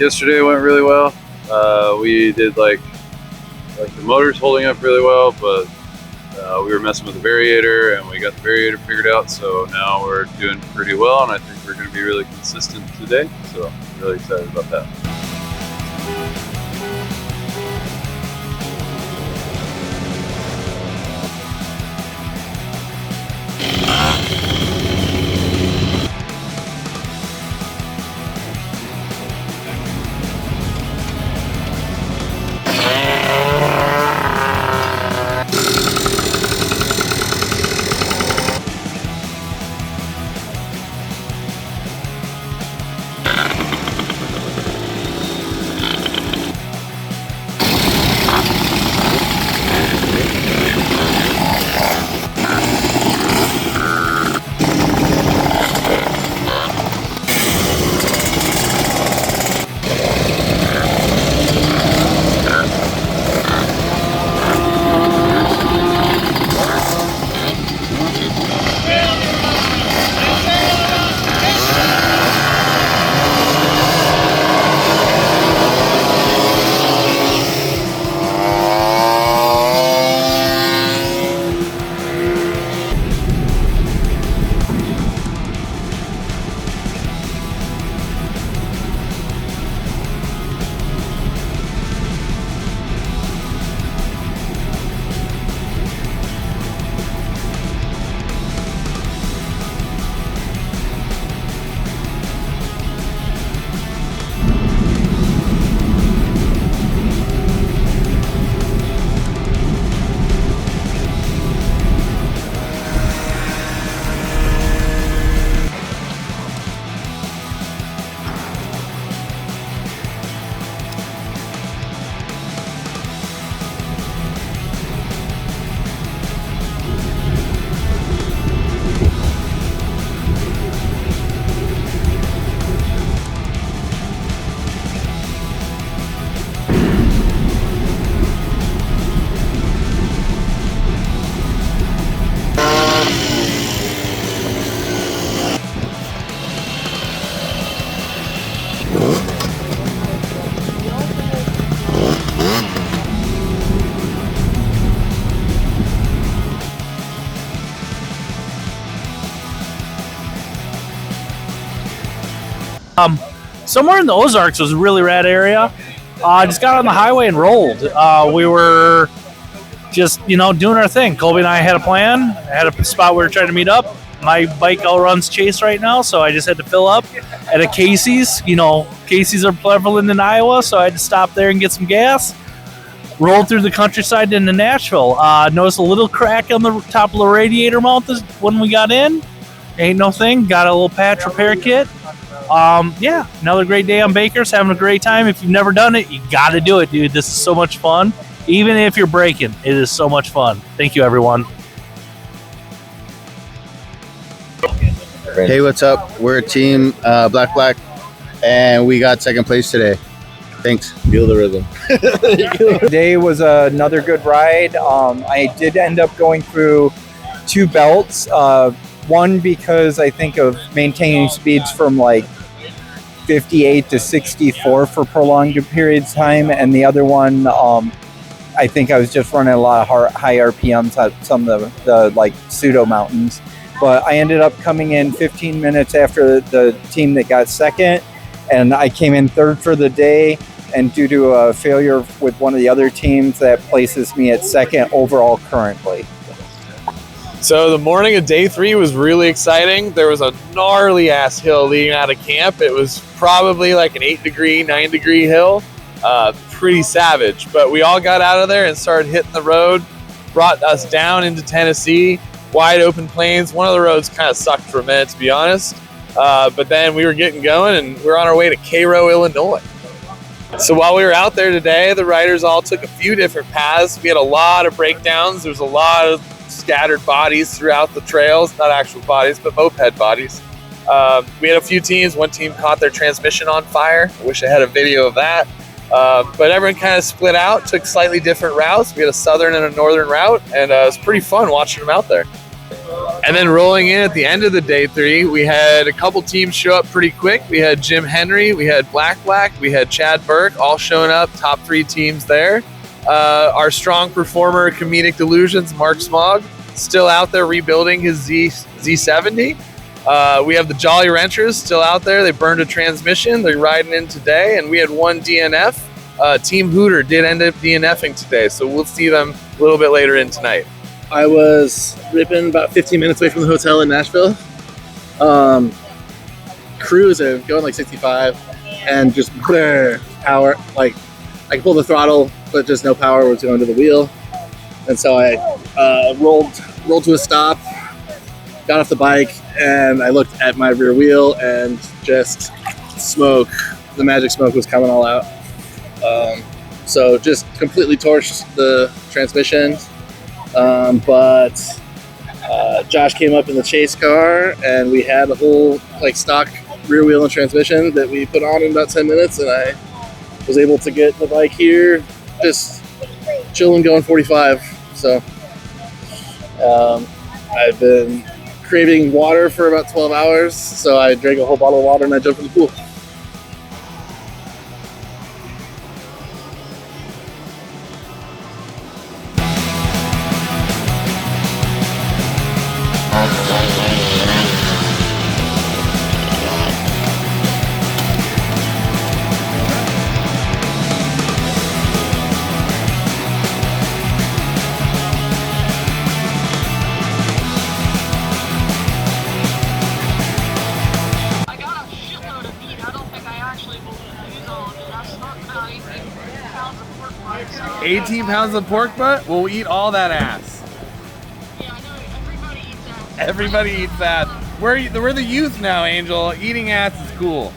yesterday went really well. We did like the motor's holding up really well, but we were messing with the variator and we got the variator figured out. So now we're doing pretty well, and I think we're going to be really consistent today. So I'm really excited about that. Somewhere in the Ozarks was a really rad area. Just got on the highway and rolled. We were just, doing our thing. Colby and I had a plan. I had a spot we were trying to meet up. My bike outruns Chase right now, so I just had to fill up at a Casey's. Casey's are prevalent in Iowa, so I had to stop there and get some gas. Rolled through the countryside into Nashville. Noticed a little crack on the top of the radiator mount when we got in. Ain't no thing. Got a little patch repair kit. Another great day on Baker's, having a great time. If you've never done it, you got to do it, dude. This is so much fun. Even if you're braking, it is so much fun. Thank you, everyone. Hey, what's up? We're a team Black, and we got second place today. Thanks. Feel the rhythm. Today was another good ride. I did end up going through 2 belts. One, because I think of maintaining speeds from like 58 to 64 for prolonged periods of time, and the other one, I think I was just running a lot of high RPMs at some of the like pseudo mountains. But I ended up coming in 15 minutes after the team that got second, and I came in third for the day. And due to a failure with one of the other teams, that places me at second overall currently. So the morning of day 3 was really exciting. There was a gnarly ass hill leading out of camp. It was probably like an 9 degree hill. Pretty savage, but we all got out of there and started hitting the road, brought us down into Tennessee, wide open plains. One of the roads kind of sucked for a minute, to be honest. But then we were getting going and we were on our way to Cairo, Illinois. So while we were out there today, the riders all took a few different paths. We had a lot of breakdowns. There was a lot of scattered bodies throughout the trails, not actual bodies, but moped bodies. We had a few teams. One team caught their transmission on fire. I wish I had a video of that. But everyone kind of split out, took slightly different routes. We had a southern and a northern route, and it was pretty fun watching them out there. And then rolling in at the end of the day 3, we had a couple teams show up pretty quick. We had Jim Henry, we had Black, we had Chad Burke, all showing up, top 3 teams there. Our strong performer, Comedic Delusions, Mark Smog, still out there rebuilding his Z70. We have the Jolly Wrenchers still out there. They burned a transmission. They're riding in today. And we had one DNF. Team Hooter did end up DNFing today, so we'll see them a little bit later in tonight. I was ripping about 15 minutes away from the hotel in Nashville. Cruising, going like 65, and just power. Like I could pull the throttle, but just no power was going to the wheel. And so I rolled to a stop, got off the bike, and I looked at my rear wheel, and just smoke. The magic smoke was coming all out. So just completely torched the transmission. But Josh came up in the chase car, and we had a whole like stock rear wheel and transmission that we put on in about 10 minutes, and I was able to get the bike here, just chilling, going 45. So I've been craving water for about 12 hours, so I drank a whole bottle of water and I jumped in the pool. I got a shitload of meat. I don't think I actually will use all of it. I smoked about 18 pounds of pork butt. So 18 pounds of pork butt? We'll eat all that ass. yeah, I know everybody eats that. Everybody eats that. We're the youth now, Angel. Eating ass is cool.